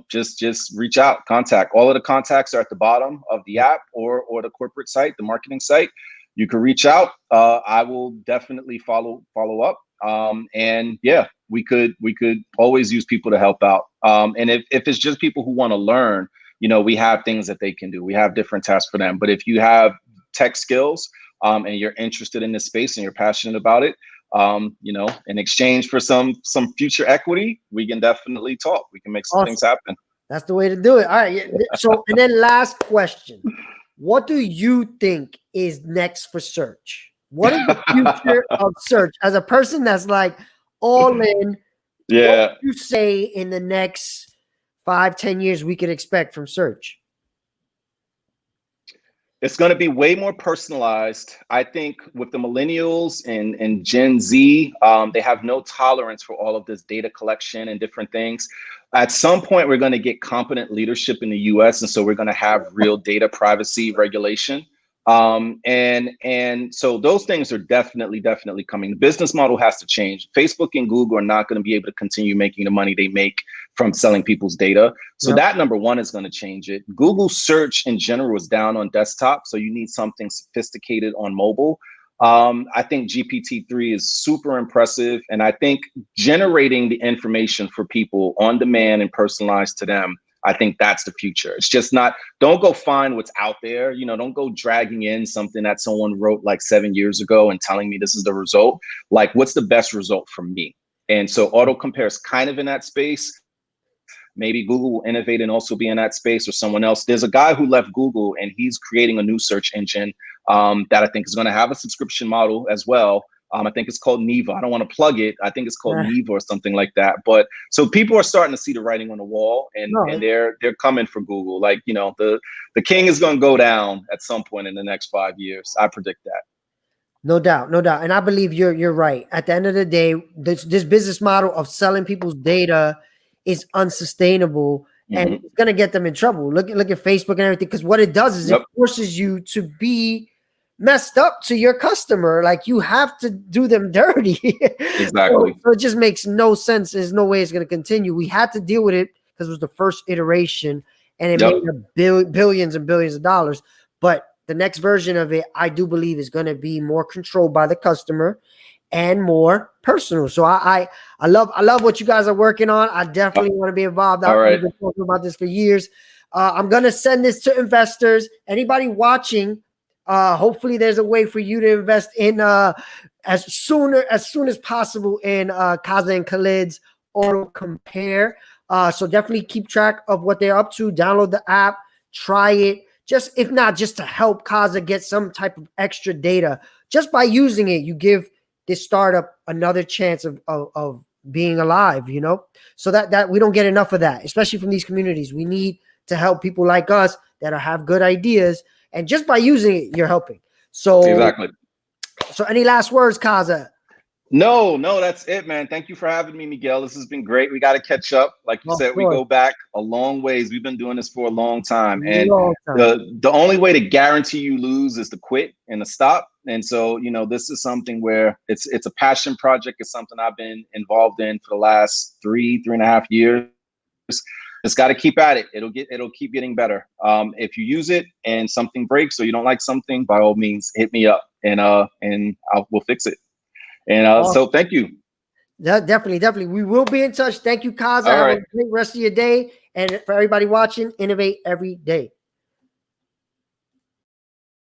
just reach out, contact. All of the contacts are at the bottom of the app or the corporate site, the marketing site. You can reach out. I will definitely follow up. We could always use people to help out. And if it's just people who want to learn, we have things that they can do. We have different tasks for them. But if you have tech skills and you're interested in this space and you're passionate about it, in exchange for some future equity, we can definitely talk. We can make some things happen. That's the way to do it. All right. So, and then last question. What do you think is next for search? What is the future of search? As a person that's like all in, what do you say in the next 5-10 years we could expect from search? It's going to be way more personalized. I think with the millennials and Gen Z, they have no tolerance for all of this data collection and different things. At some point, we're going to get competent leadership in the US. And so we're going to have real data privacy regulation. And so those things are definitely coming. The business model has to change. Facebook and Google are not going to be able to continue making the money they make from selling people's data. So that number one is going to change it. Google search in general is down on desktop. So you need something sophisticated on mobile. I think GPT-3 is super impressive. And I think generating the information for people on demand and personalized to them, I think that's the future. It's just not, don't go find what's out there. Don't go dragging in something that someone wrote like 7 years ago and telling me this is the result. Like, what's the best result for me? And so AutoCompare is kind of in that space. Maybe Google will innovate and also be in that space, or someone else. There's a guy who left Google and he's creating a new search engine that I think is going to have a subscription model as well. I think it's called Neva. I don't want to plug it. I think it's called Neva or something like that. But so people are starting to see the writing on the wall, and they're coming for Google. Like, the king is going to go down at some point in the next 5 years. I predict that. No doubt. And I believe you're right. At the end of the day, this business model of selling people's data is unsustainable, and it's going to get them in trouble. Look at Facebook and everything, because what it does is it forces you to be messed up to your customer. Like, you have to do them dirty. Exactly. So it just makes no sense. There's no way it's going to continue. We had to deal with it because it was the first iteration, and it made billions and billions of dollars. But the next version of it, I do believe, is going to be more controlled by the customer. and more personal. So I love what you guys are working on. I definitely want to be involved. All right. We've been talking about this for years. I'm gonna send this to investors. Anybody watching, hopefully there's a way for you to invest in as soon as possible in Kaza and Khalid's auto compare. So definitely keep track of what they're up to. Download the app, try it. Just if not, just to help Kaza get some type of extra data. Just by using it, you give this startup another chance of being alive, you know? So that we don't get enough of that, especially from these communities. We need to help people like us that have good ideas. And just by using it, you're helping. So exactly. So any last words, Kaza? No, that's it, man. Thank you for having me, Miguel. This has been great. We got to catch up. Like you said, we go back a long ways. We've been doing this for a long time. And the only way to guarantee you lose is to quit and to stop. And so, you know, this is something where it's a passion project. It's something I've been involved in for the last 3.5 years. Just got to keep at it. It'll keep getting better. If you use it and something breaks or you don't like something, by all means, hit me up and we'll fix it. And so thank you. Definitely. We will be in touch. Thank you, Kaza. Have a great rest of your day. And for everybody watching, innovate every day.